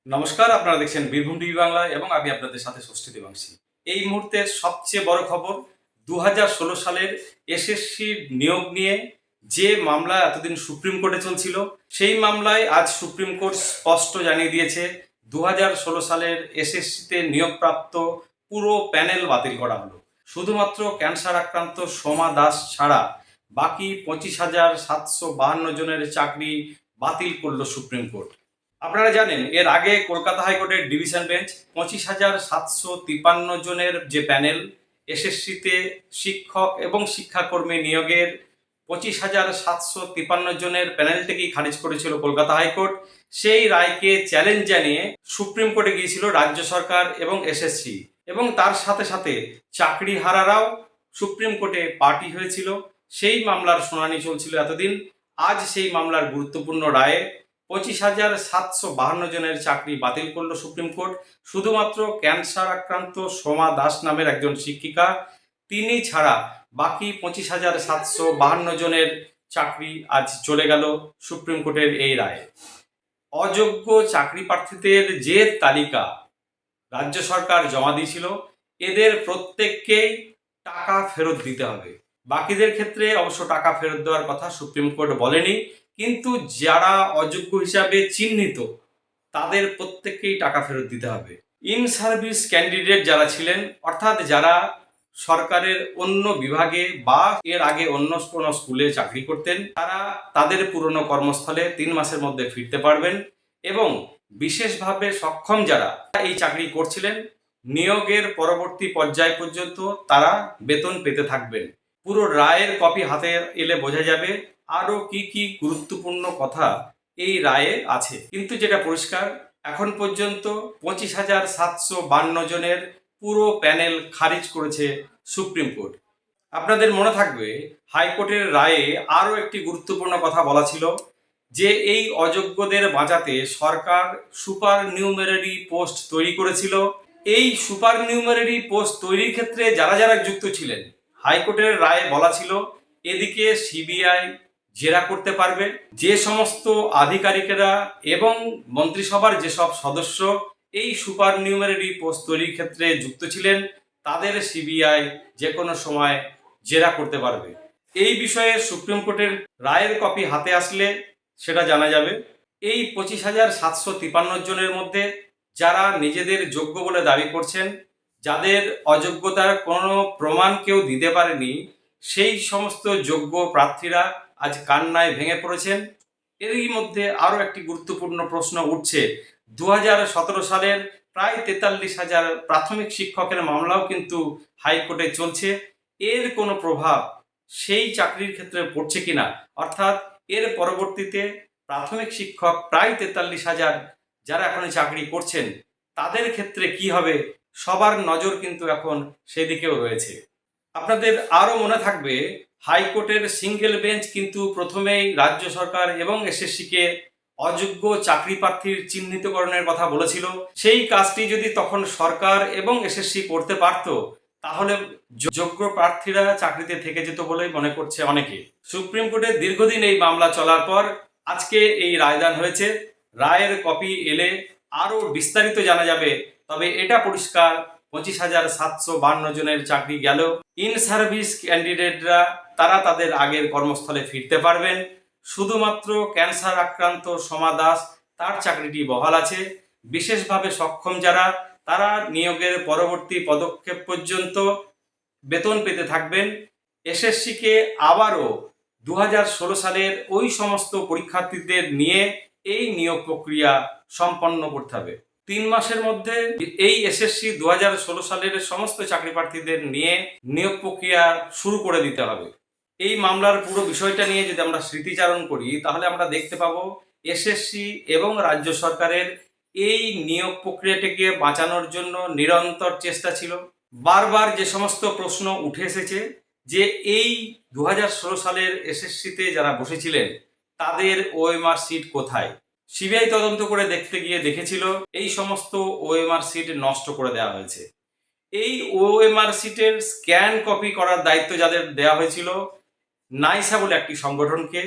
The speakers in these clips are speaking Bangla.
নমস্কার, আপনারা দেখছেন বীরভূম টিভি বাংলা এবং আমি আপনাদের সাথে ষষ্ঠী দেবাংশী। এই মুহূর্তের সবচেয়ে বড় খবর, 2016 সালের এসএসসি নিয়োগ নিয়ে যে মামলা এতদিন সুপ্রিম কোর্টে চলছিল, সেই মামলায় আজ সুপ্রিম কোর্ট স্পষ্ট জানিয়ে দিয়েছে 2016 সালের এসএসসিতে নিয়োগপ্রাপ্ত পুরো প্যানেল বাতিল করা হলো। শুধুমাত্র ক্যান্সার আক্রান্ত সোমা দাস ছাড়া বাকি 25,752 জনের চাকরি বাতিল করলো সুপ্রিম কোর্ট। আপনারা জানেন, এর আগে কলকাতা হাইকোর্টের ডিভিশন বেঞ্চ 25,753 জনের যে প্যানেল এসএসসিতে শিক্ষক এবং শিক্ষাকর্মী নিয়োগের 25,753 জনের প্যানেলটিকেই খারিজ করেছিল কলকাতা হাইকোর্ট। সেই রায়কে চ্যালেঞ্জ জানিয়ে সুপ্রিম কোর্টে গিয়েছিল রাজ্য সরকার এবং এসএসসি, এবং তার সাথে সাথে চাকরিহারারাও সুপ্রিম কোর্টে পার্টি হয়েছিল। সেই মামলার শুনানি চলছিল এতদিন। আজ সেই মামলার গুরুত্বপূর্ণ রায়ে 25,752 জনের চাকরি বাতিল করলো সুপ্রিম কোর্ট। শুধুমাত্র ক্যান্সার আক্রান্ত সোমা দাস নামের একজন শিক্ষিকা, তিনি ছাড়া বাকি 25,752 জনের চাকরি আজ চলে গেল সুপ্রিম কোর্টের এই রায়ে। অযোগ্য চাকরি প্রার্থীদের যে তালিকা রাজ্য সরকার জমা দিয়েছিল, এদের প্রত্যেককেই টাকা ফেরত দিতে হবে। বাকিদের ক্ষেত্রে অবশ্য টাকা ফেরত দেওয়ার কথা সুপ্রিম কোর্ট বলেনি, কিন্তু যারা অযোগ্য হিসাবে চিহ্নিত তাদের প্রত্যেককেই টাকা ফেরত দিতে হবে। ইন সার্ভিস ক্যান্ডিডেট যারা ছিলেন, অর্থাৎ যারা সরকারের অন্য বিভাগে বা এর আগে অন্য কোনো স্কুলে চাকরি করতেন, তারা তাদের পুরনো কর্মস্থলে 3 মাসের মধ্যে ফিরতে পারবেন। এবং বিশেষভাবে সক্ষম যারা এই চাকরি করছিলেন, নিয়োগের পরবর্তী পর্যায় পর্যন্ত তারা বেতন পেতে থাকবেন। পুরো রায়ের কপি হাতে এলে বোঝা যাবে আরও কি কি গুরুত্বপূর্ণ কথা এই রায়ে আছে। কিন্তু যেটা পরিষ্কার, এখন পর্যন্ত 25,752 জনের পুরো প্যানেল খারিজ করেছে সুপ্রিম কোর্ট। আপনাদের মনে থাকবে, হাইকোর্টের রায়ে আরও একটি গুরুত্বপূর্ণ কথা বলা ছিল যে এই অযোগ্যদের বাঁচাতে সরকার সুপার নিউমেরারি পোস্ট তৈরি করেছিল। এই সুপার নিউমেরারি পোস্ট তৈরির ক্ষেত্রে যারা যারা যুক্ত ছিলেন, হাইকোর্টের রায়ে বলা ছিল এদিকে সিবিআই জেরা করতে পারবে। যে সমস্ত আধিকারিকেরা এবং মন্ত্রিসভার যেসব সদস্য এই সুপার নিউমেরারি পোস্ট তৈরির ক্ষেত্রে যুক্ত ছিলেন, তাদের সিবিআই যে কোনো সময় জেরা করতে পারবে। এই বিষয়ে সুপ্রিম কোর্টের রায়ের কপি হাতে আসলে সেটা জানা যাবে। এই 25,753 জনের মধ্যে যারা নিজেদের যোগ্য বলে দাবি করছেন, যাদের অযোগ্যতার কোনো প্রমাণ কেউ দিতে পারেনি, সেই সমস্ত যোগ্য প্রার্থীরা আজ কান্নায় ভেঙে পড়েছেন। এরই মধ্যে আরও একটি গুরুত্বপূর্ণ প্রশ্ন উঠছে, 2017 সালের প্রায় 43,000 প্রাথমিক শিক্ষকের মামলাও কিন্তু হাইকোর্টে চলছে। এর কোনো প্রভাব সেই চাকরির ক্ষেত্রে পড়ছে কিনা, অর্থাৎ এর পরবর্তীতে প্রাথমিক শিক্ষক প্রায় 43,000 যারা এখন চাকরি করছেন, তাদের ক্ষেত্রে কি হবে, সবার নজর কিন্তু এখন সেদিকেও রয়েছে। আপনাদের আরও মনে থাকবে, হাইকোর্টের সিঙ্গেল বেঞ্চ কিন্তু প্রথমেই রাজ্য সরকার এবং এসএসসিকে অযোগ্য চাকরি প্রার্থীর চিহ্নিতকরণের কথা বলেছিল। সেই কাজটি যদি তখন সরকার এবং এসএসসি করতে পারত, তাহলে যোগ্য প্রার্থীরা চাকরিতে থেকে যেত বলেই মনে করছে অনেকে। সুপ্রিম কোর্টে দীর্ঘদিন এই মামলা চলার পর আজকে এই রায়দান হয়েছে। রায়ের কপি এলে আরও বিস্তারিত জানা যাবে। তবে এটা পরিষ্কার, 25,752 জনের চাকরি গেল। ইন সার্ভিস ক্যান্ডিডেটরা তারা তাদের আগের কর্মস্থলে ফিরতে পারবেন। শুধুমাত্র ক্যান্সার আক্রান্ত সোমা দাস, তার চাকরিটি বহাল আছে। বিশেষভাবে সক্ষম যারা, তারা নিয়োগের পরবর্তী পদক্ষেপ পর্যন্ত বেতন পেতে থাকবেন। এসএসসিকে আবারও 2016 সালের ওই সমস্ত পরীক্ষার্থীদের নিয়ে এই নিয়োগ প্রক্রিয়া সম্পন্ন করতে হবে। 3 মাসের মধ্যে এই এসএসসি 2016 সালের সমস্ত চাকরি প্রার্থীদের নিয়ে নিয়োগ প্রক্রিয়া শুরু করে দিতে হবে। এই মামলার পুরো বিষয়টা নিয়ে যদি আমরা স্মৃতিচারণ করি, তাহলে আমরা দেখতে পাবো এসএসসি এবং রাজ্য সরকারের এই নিয়োগ প্রক্রিয়াটিকে বাঁচানোর জন্য নিরন্তর চেষ্টা ছিল। বারবার যে সমস্ত প্রশ্ন উঠে এসেছে যে এই 2016 সালের এসএসসিতে যারা বসেছিলেন, তাদের ওএমআর সিট কোথায়। সিবিআই তদন্ত করে দেখতে গিয়ে দেখেছিল এই সমস্ত ওএমআর সিট নষ্ট করে দেওয়া হয়েছে। এই ওএমআর সিটের স্ক্যান কপি করার দায়িত্ব যাদের দেওয়া হয়েছিল, নাইসা বলে একটি সংগঠনকে,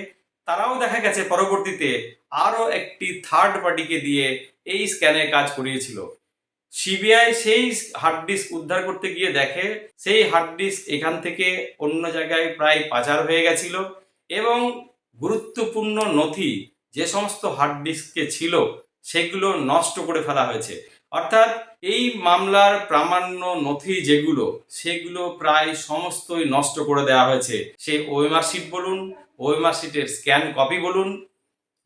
তারাও দেখা গেছে পরবর্তীতে আরও একটি থার্ড পার্টিকে দিয়ে এই স্ক্যানের কাজ করিয়েছিল। সিবিআই সেই হার্ড ডিস্ক উদ্ধার করতে গিয়ে দেখে সেই হার্ড ডিস্ক এখান থেকে অন্য জায়গায় প্রায় পাচার হয়ে গেছিল এবং গুরুত্বপূর্ণ নথি যে সমস্ত হার্ড ডিস্কে ছিল সেগুলো নষ্ট করে ফেলা হয়েছে। অর্থাৎ এই মামলার প্রামাণ্য নথি যেগুলো সেগুলো প্রায় সমস্তই নষ্ট করে দেওয়া হয়েছে। সেই ওএমআর শিট বলুন, ওএমআর শিটের স্ক্যান কপি বলুন,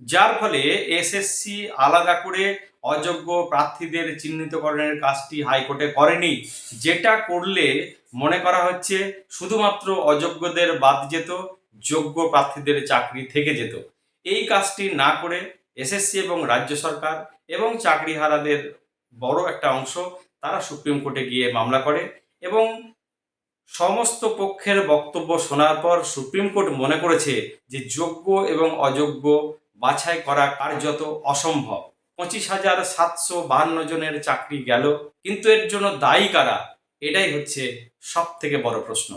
যার ফলে এসএসসি আলাদা করে অযোগ্য প্রার্থীদের চিহ্নিতকরণের কাজটি হাইকোর্টে করেনি, যেটা করলে মনে করা হচ্ছে শুধুমাত্র অযোগ্যদের বাদ যেত, যোগ্য প্রার্থীদের চাকরি থেকে যেত। এই কাজটি না করে এসএসসি এবং রাজ্য সরকার এবং চাকরিহারাদের বড় একটা অংশ তারা সুপ্রিম কোর্টে গিয়ে মামলা করে এবং সমস্ত পক্ষের বক্তব্য শোনার পর সুপ্রিম কোর্ট মনে করেছে যে যোগ্য এবং অযোগ্য বাছাই করা কার্যত অসম্ভব। 25,752 জনের চাকরি গেল, কিন্তু এর জন্য দায়ী কারা? এটাই হচ্ছে সব থেকে বড় প্রশ্ন।